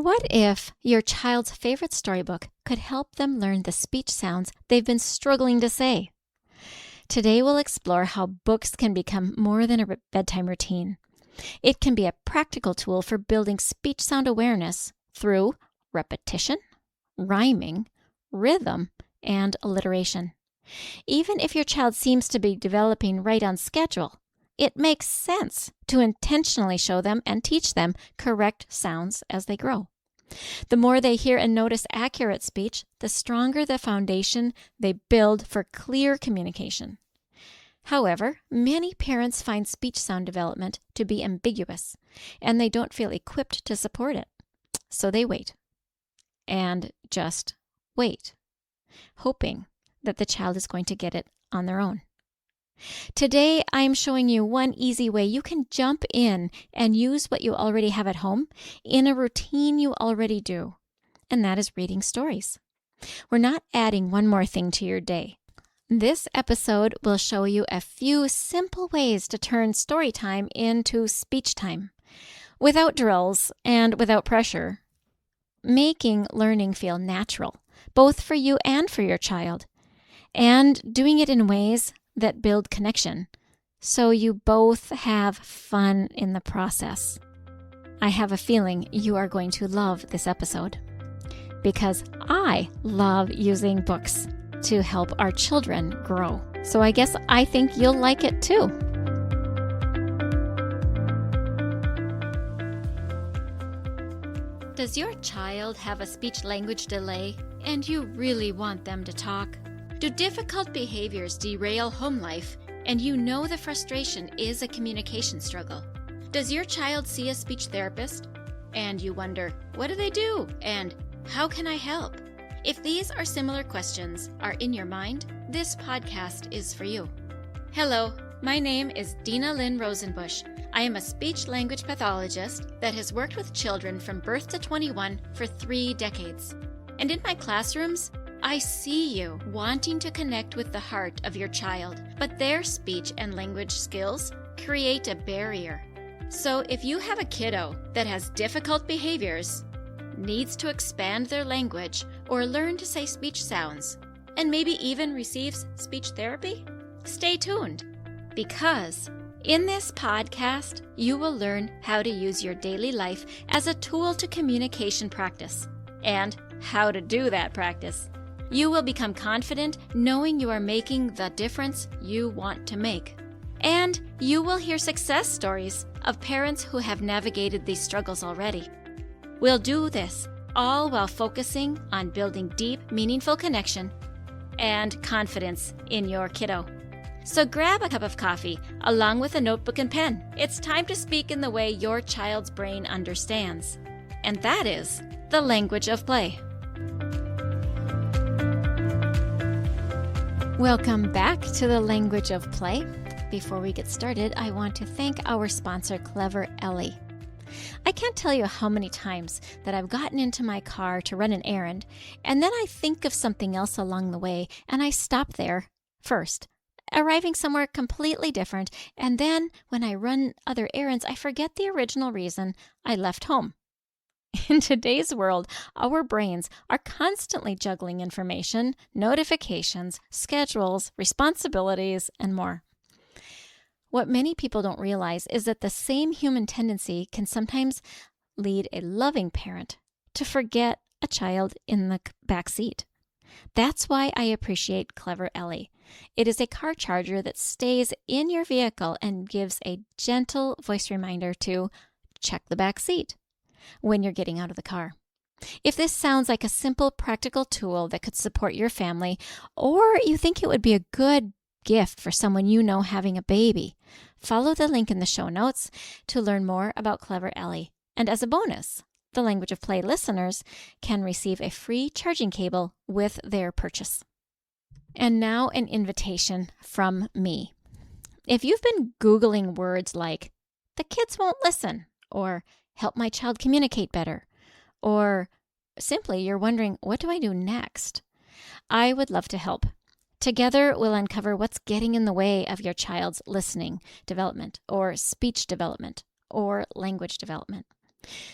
What if your child's favorite storybook could help them learn the speech sounds they've been struggling to say? Today we'll explore how books can become more than a bedtime routine. It can be a practical tool for building speech sound awareness through repetition, rhyming, rhythm, and alliteration. Even if your child seems to be developing right on schedule, it makes sense to intentionally show them and teach them correct sounds as they grow. The more they hear and notice accurate speech, the stronger the foundation they build for clear communication. However, many parents find speech sound development to be ambiguous, and they don't feel equipped to support it. So they wait, and just wait, hoping that the child is going to get it on their own. Today, I'm showing you one easy way you can jump in and use what you already have at home in a routine you already do, and that is reading stories. We're not adding one more thing to your day. This episode will show you a few simple ways to turn story time into speech time, without drills and without pressure, making learning feel natural, both for you and for your child, and doing it in ways that build connection, so you both have fun in the process. I have a feeling you are going to love this episode, because I love using books to help our children grow. So I think you'll like it too. Does your child have a speech-language delay and you really want them to talk? Do difficult behaviors derail home life and you know the frustration is a communication struggle? Does your child see a speech therapist and you wonder, what do they do and how can I help? If these or similar questions are in your mind, this podcast is for you. Hello, my name is Dinalynn Rosenbusch. I am a speech-language pathologist that has worked with children from birth to 21 for 3 decades. And in my classrooms, I see you wanting to connect with the heart of your child, but their speech and language skills create a barrier. So if you have a kiddo that has difficult behaviors, needs to expand their language or learn to say speech sounds, and maybe even receives speech therapy, stay tuned, because in this podcast, you will learn how to use your daily life as a tool to communication practice and how to do that practice. You will become confident knowing you are making the difference you want to make. And you will hear success stories of parents who have navigated these struggles already. We'll do this all while focusing on building deep, meaningful connection and confidence in your kiddo. So grab a cup of coffee along with a notebook and pen. It's time to speak in the way your child's brain understands. And that is the language of play. Welcome back to the Language of Play. Before we get started, I want to thank our sponsor, Clever Ellie. I can't tell you how many times that I've gotten into my car to run an errand, and then I think of something else along the way, and I stop there first, arriving somewhere completely different, and then when I run other errands, I forget the original reason I left home. In today's world, our brains are constantly juggling information, notifications, schedules, responsibilities, and more. What many people don't realize is that the same human tendency can sometimes lead a loving parent to forget a child in the back seat. That's why I appreciate Clever Ellie. It is a car charger that stays in your vehicle and gives a gentle voice reminder to check the back seat when you're getting out of the car. If this sounds like a simple, practical tool that could support your family, or you think it would be a good gift for someone you know having a baby, follow the link in the show notes to learn more about Clever Ellie. And as a bonus, the Language of Play listeners can receive a free charging cable with their purchase. And now an invitation from me. If you've been Googling words like, the kids won't listen, or help my child communicate better, or simply you're wondering, what do I do next? I would love to help. Together, we'll uncover what's getting in the way of your child's listening development, or speech development, or language development.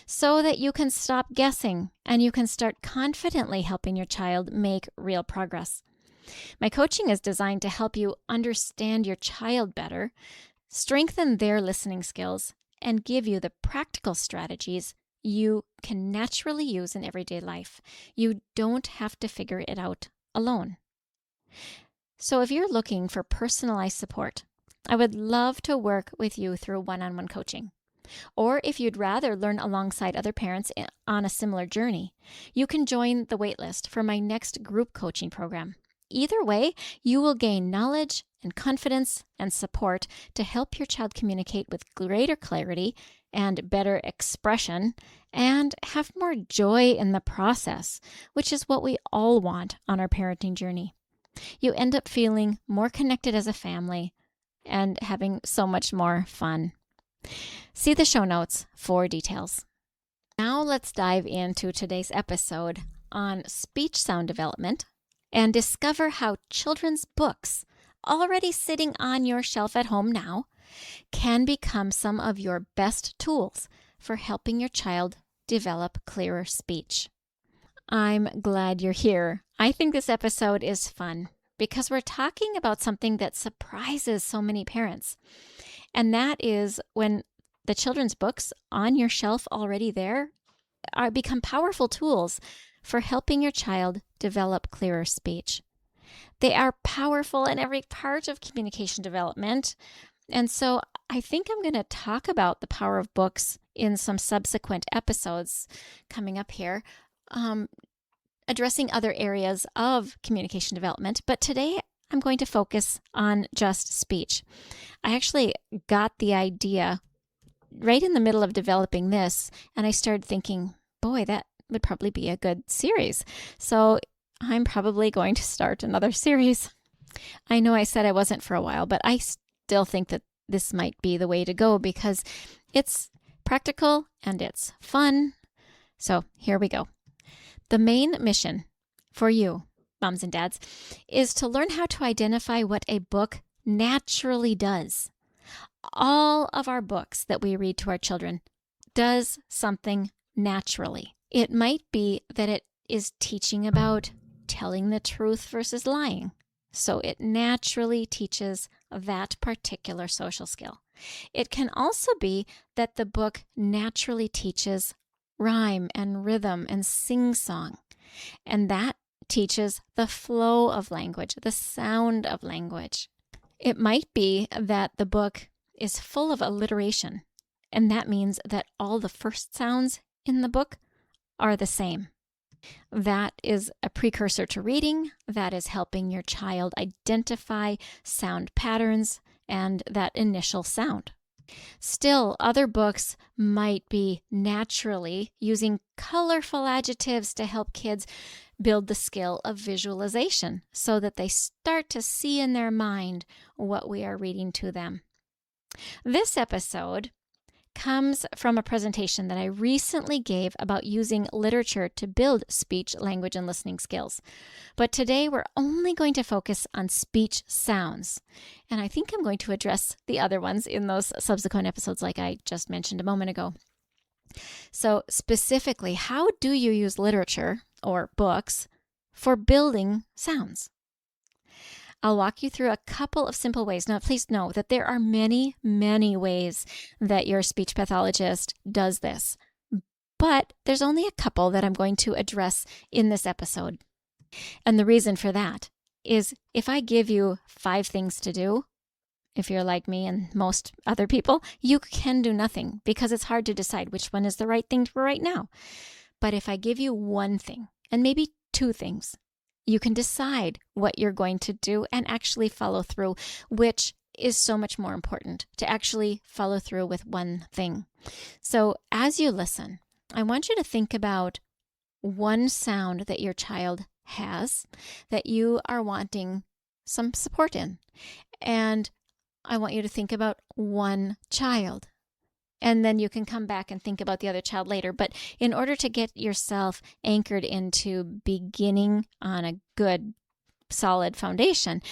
so that you can stop guessing and you can start confidently helping your child make real progress. My coaching is designed to help you understand your child better, strengthen their listening skills, and give you the practical strategies you can naturally use in everyday life. You don't have to figure it out alone. So if you're looking for personalized support, I would love to work with you through one-on-one coaching. Or if you'd rather learn alongside other parents on a similar journey, you can join the waitlist for my next group coaching program. Either way, you will gain knowledge and confidence and support to help your child communicate with greater clarity and better expression and have more joy in the process, which is what we all want on our parenting journey. You end up feeling more connected as a family and having so much more fun. See the show notes for details. Now let's dive into today's episode on speech sound development and discover how children's books, already sitting on your shelf at home now, can become some of your best tools for helping your child develop clearer speech. I'm glad you're here. I think this episode is fun because we're talking about something that surprises so many parents. And that is when the children's books on your shelf already there become powerful tools for helping your child develop clearer speech. They are powerful in every part of communication development. And so I think I'm going to talk about the power of books in some subsequent episodes coming up here, addressing other areas of communication development. But today I'm going to focus on just speech. I actually got the idea right in the middle of developing this, and I started thinking, boy, that would probably be a good series. So I'm probably going to start another series. I know I said I wasn't for a while, but I still think that this might be the way to go because it's practical and it's fun. So here we go. The main mission for you, moms and dads, is to learn how to identify what a book naturally does. All of our books that we read to our children does something naturally. It might be that it is teaching about telling the truth versus lying. So it naturally teaches that particular social skill. It can also be that the book naturally teaches rhyme and rhythm and sing-song. And that teaches the flow of language, the sound of language. It might be that the book is full of alliteration, and that means that all the first sounds in the book are the same. That is a precursor to reading. That is helping your child identify sound patterns and that initial sound. Still, other books might be naturally using colorful adjectives to help kids build the skill of visualization so that they start to see in their mind what we are reading to them. This episode comes from a presentation that I recently gave about using literature to build speech, language, and listening skills. But today we're only going to focus on speech sounds. And I think I'm going to address the other ones in those subsequent episodes like I just mentioned a moment ago. So specifically, how do you use literature or books for building sounds? I'll walk you through a couple of simple ways. Now, please know that there are many, many ways that your speech pathologist does this, but there's only a couple that I'm going to address in this episode. And the reason for that is if I give you 5 things to do, if you're like me and most other people, you can do nothing because it's hard to decide which one is the right thing for right now. But if I give you one thing and maybe 2 things, you can decide what you're going to do and actually follow through, which is so much more important, to actually follow through with one thing. So as you listen, I want you to think about one sound that your child has that you are wanting some support in. And I want you to think about one child. And then you can come back and think about the other child later. But in order to get yourself anchored into beginning on a good, solid foundation,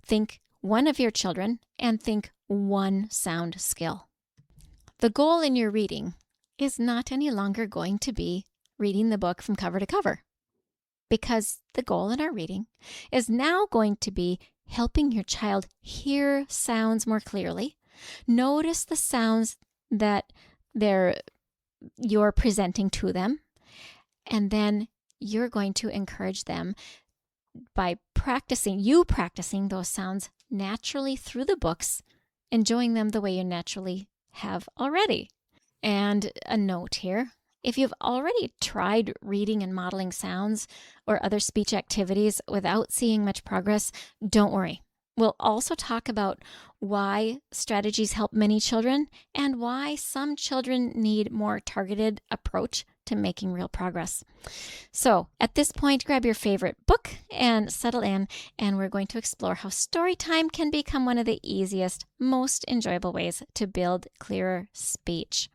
think one of your children and think one sound skill. The goal in your reading is not any longer going to be reading the book from cover to cover, because the goal in our reading is now going to be helping your child hear sounds more clearly, notice the sounds that you're presenting to them, and then you're going to encourage them by practicing those sounds naturally through the books, enjoying them the way you naturally have already. And a note here, if you've already tried reading and modeling sounds or other speech activities without seeing much progress, don't worry. We'll also talk about why strategies help many children and why some children need more targeted approach to making real progress. So at this point, grab your favorite book and settle in, and we're going to explore how story time can become one of the easiest, most enjoyable ways to build clearer speech.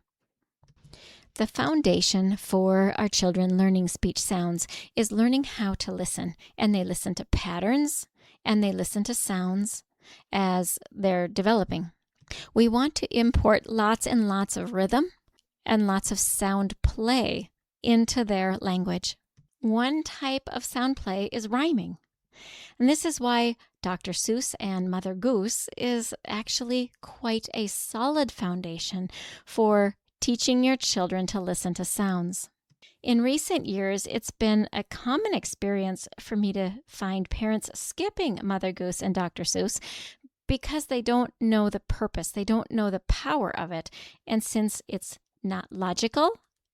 The foundation for our children learning speech sounds is learning how to listen, and they listen to patterns and they listen to sounds as they're developing. We want to import lots and lots of rhythm and lots of sound play into their language. One type of sound play is rhyming. And this is why Dr. Seuss and Mother Goose is actually quite a solid foundation for teaching your children to listen to sounds. In recent years, it's been a common experience for me to find parents skipping Mother Goose and Dr. Seuss because they don't know the purpose, they don't know the power of it. And since it's not logical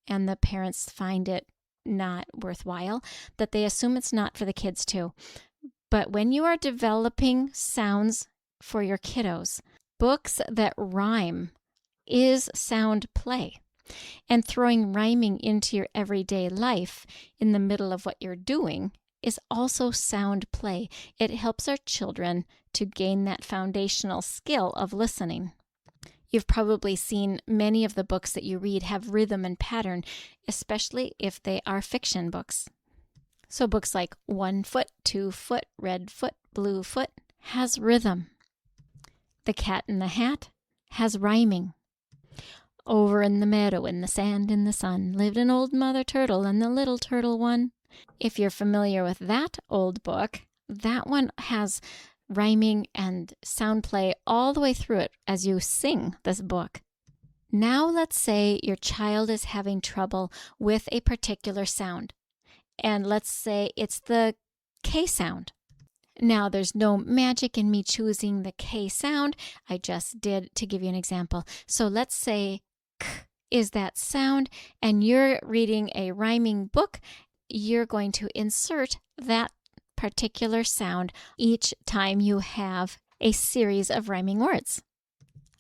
and the parents find it not worthwhile, that they assume it's not for the kids too. But when you are developing sounds for your kiddos, books that rhyme is sound play. And throwing rhyming into your everyday life in the middle of what you're doing is also sound play. It helps our children to gain that foundational skill of listening. You've probably seen many of the books that you read have rhythm and pattern, especially if they are fiction books. So books like 1 Foot, 2 Foot, Red Foot, Blue Foot has rhythm. The Cat in the Hat has rhyming. Over in the meadow, in the sand, in the sun, lived an old mother turtle and the little turtle one. If you're familiar with that old book, that one has rhyming and sound play all the way through it as you sing this book. Now let's say your child is having trouble with a particular sound, and let's say it's the K sound. Now, there's no magic in me choosing the K sound. I just did to give you an example. So let's say K is that sound, and you're reading a rhyming book. You're going to insert that particular sound each time you have a series of rhyming words.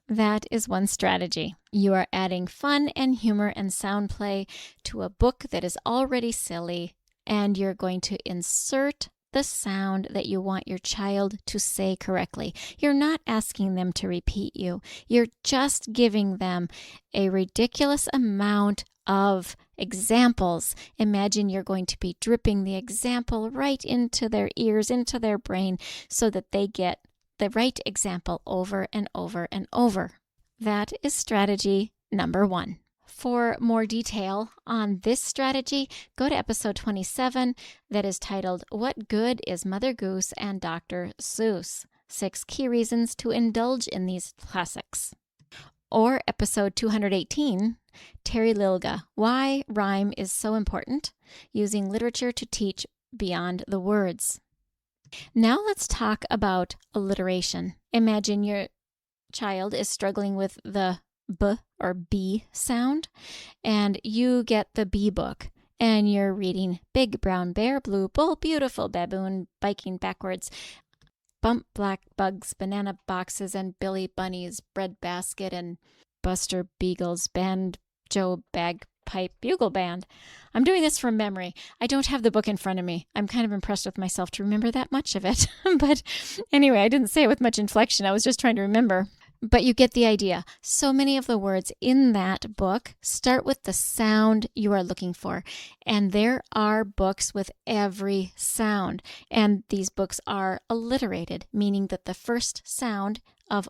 That is one strategy. You are adding fun and humor and sound play to a book that is already silly, and you're going to insert the sound that you want your child to say correctly. You're not asking them to repeat you. You're just giving them a ridiculous amount of examples. Imagine you're going to be dripping the example right into their ears, into their brain, so that they get the right example over and over and over. That is strategy number 1. For more detail on this strategy, go to episode 27 that is titled, What Good is Mother Goose and Dr. Seuss? 6 Key Reasons to Indulge in These Classics. Or episode 218, Terry Lilga, Why Rhyme is So Important, Using Literature to Teach Beyond the Words. Now let's talk about alliteration. Imagine your child is struggling with the B or B sound, and you get the B book, and you're reading Big Brown Bear, Blue Bull, Beautiful Baboon, Biking Backwards, Bump Black Bugs, Banana Boxes, and Billy Bunnies, Bread Basket, and Buster Beagles, Banjo Bagpipe Bugle Band. I'm doing this from memory. I don't have the book in front of me. I'm kind of impressed with myself to remember that much of it. But anyway, I didn't say it with much inflection. I was just trying to remember. But you get the idea. So many of the words in that book start with the sound you are looking for. And there are books with every sound. And these books are alliterated, meaning that the first sound of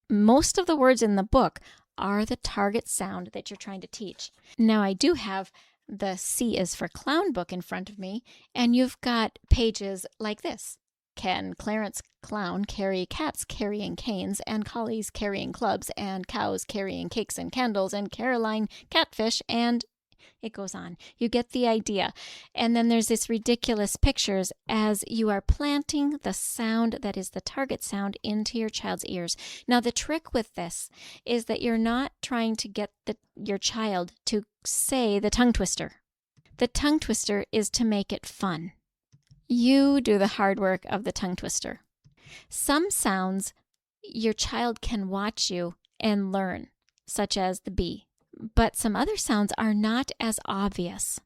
most of the words in the book are the target sound that you're trying to teach. Now, I do have the C is for clown book in front of me, and you've got pages like this. Can Clarence Clown carry cats carrying canes, and collies carrying clubs, and cows carrying cakes and candles, and Caroline catfish, and it goes on. You get the idea. And then there's this ridiculous pictures as you are planting the sound that is the target sound into your child's ears. Now, the trick with this is that you're not trying to get your child to say the tongue twister. The tongue twister is to make it fun. You do the hard work of the tongue twister. Some sounds your child can watch you and learn, such as the B. But some other sounds are not as obvious.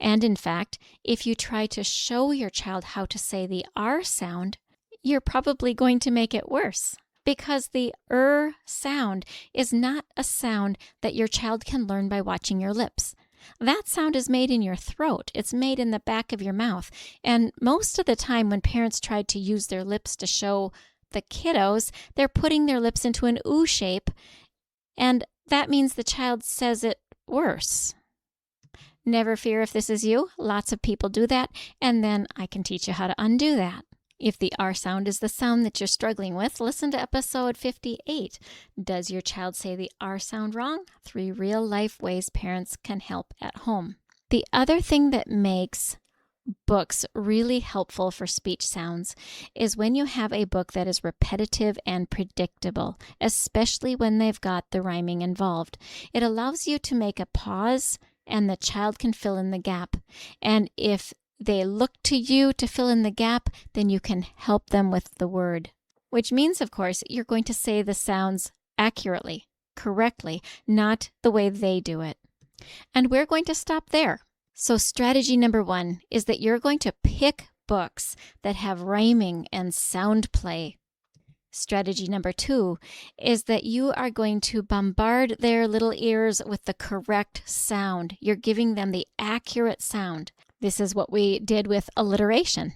And in fact, if you try to show your child how to say the R sound, you're probably going to make it worse, because the sound is not a sound that your child can learn by watching your lips. That sound is made in your throat. It's made in the back of your mouth. And most of the time when parents try to use their lips to show the kiddos, they're putting their lips into an ooh shape, and that means the child says it worse. Never fear if this is you. Lots of people do that, and then I can teach you how to undo that. If the R sound is the sound that you're struggling with, listen to episode 58. Does your child say the R sound wrong? 3 real-life ways parents can help at home. The other thing that makes books really helpful for speech sounds is when you have a book that is repetitive and predictable, especially when they've got the rhyming involved. It allows you to make a pause and the child can fill in the gap. And if they look to you to fill in the gap, then you can help them with the word, which means, of course, you're going to say the sounds accurately, correctly, not the way they do it. And we're going to stop there. So strategy number 1 is that you're going to pick books that have rhyming and sound play. Strategy number 2 is that you are going to bombard their little ears with the correct sound. You're giving them the accurate sound. This is what we did with alliteration.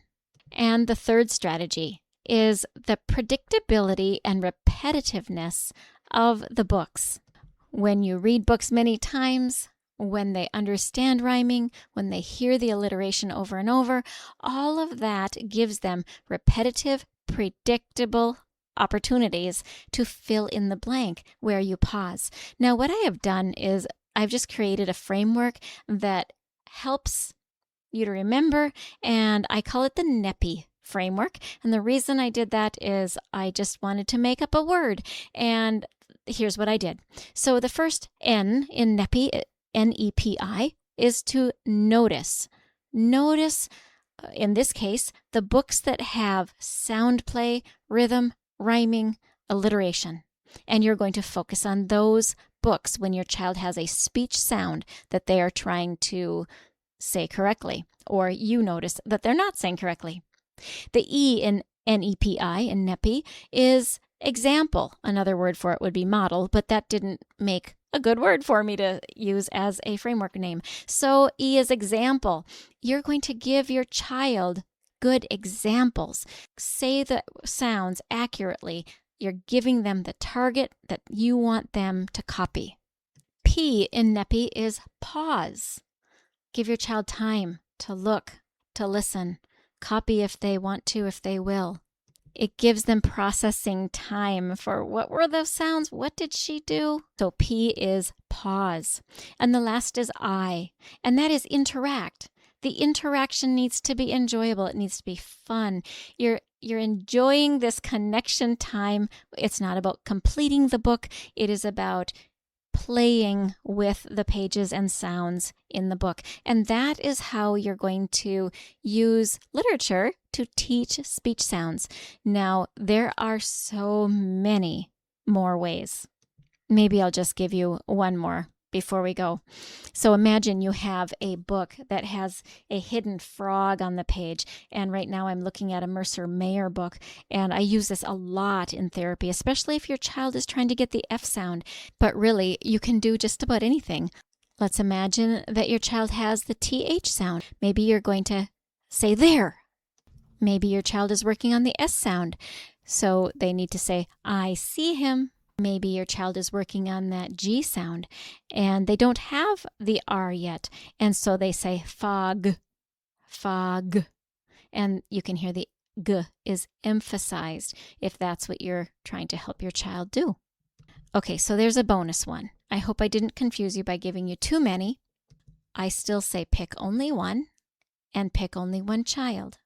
And the third strategy is the predictability and repetitiveness of the books. When you read books many times, when they understand rhyming, when they hear the alliteration over and over, all of that gives them repetitive, predictable opportunities to fill in the blank where you pause. Now, what I have done is I've just created a framework that helps you to remember, and I call it the NEPI framework. And the reason I did that is I just wanted to make up a word, and here's what I did. So the first N in NEPI, N-E-P-I, is to notice. Notice, in this case, the books that have sound play, rhythm, rhyming, alliteration. And you're going to focus on those books when your child has a speech sound that they are trying to say correctly, or you notice that they're not saying correctly. The E in N-E-P-I, in NEPI, is example. Another word for it would be model, but that didn't make a good word for me to use as a framework name. So E is example. You're going to give your child good examples. Say the sounds accurately. You're giving them the target that you want them to copy. P in NEPI is pause. Give your child time to look, to listen, copy if they want to, if they will. It gives them processing time for what were those sounds? What did she do? So P is pause. And the last is I, and that is interact. The interaction needs to be enjoyable. It needs to be fun. You're enjoying this connection time. It's not about completing the book. It is about playing with the pages and sounds in the book. And that is how you're going to use literature to teach speech sounds. Now, there are so many more ways. Maybe I'll just give you one more before we go. So imagine you have a book that has a hidden frog on the page. And right now I'm looking at a Mercer Mayer book, and I use this a lot in therapy, especially if your child is trying to get the F sound. But really, you can do just about anything. Let's imagine that your child has the TH sound. Maybe you're going to say there. Maybe your child is working on the S sound. So they need to say, I see him. Maybe your child is working on that G sound and they don't have the R yet. And so they say fog, fog. And you can hear the G is emphasized if that's what you're trying to help your child do. Okay, so there's a bonus one. I hope I didn't confuse you by giving you too many. I still say pick only one and pick only one child.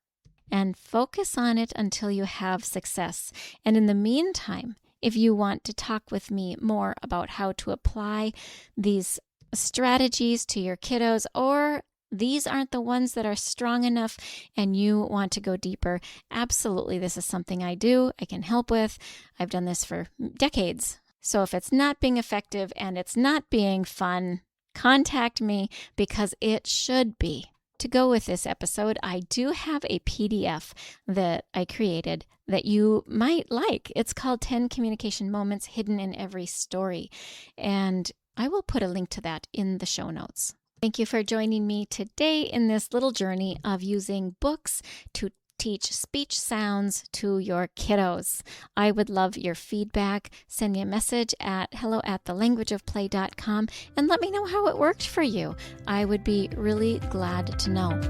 And focus on it until you have success. And in the meantime, if you want to talk with me more about how to apply these strategies to your kiddos, or these aren't the ones that are strong enough and you want to go deeper, absolutely, this is something I do, I can help with. I've done this for decades. So if it's not being effective and it's not being fun, contact me because it should be. To go with this episode, I do have a PDF that I created that you might like. It's called 10 Communication Moments Hidden in Every Story. And I will put a link to that in the show notes. Thank you for joining me today in this little journey of using books to teach speech sounds to your kiddos. I would love your feedback. Send me a message at hello@thelanguageofplay.com and let me know how it worked for you. I would be really glad to know.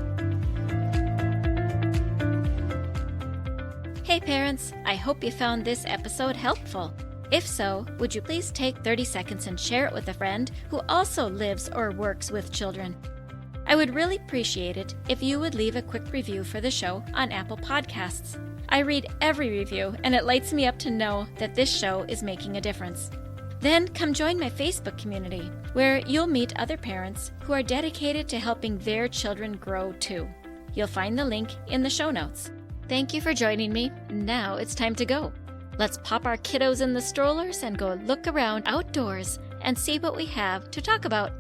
Hey parents, I hope you found this episode helpful. If so, would you please take 30 seconds and share it with a friend who also lives or works with children? I would really appreciate it if you would leave a quick review for the show on Apple Podcasts. I read every review and it lights me up to know that this show is making a difference. Then come join my Facebook community, where you'll meet other parents who are dedicated to helping their children grow too. You'll find the link in the show notes. Thank you for joining me. Now it's time to go. Let's pop our kiddos in the strollers and go look around outdoors and see what we have to talk about.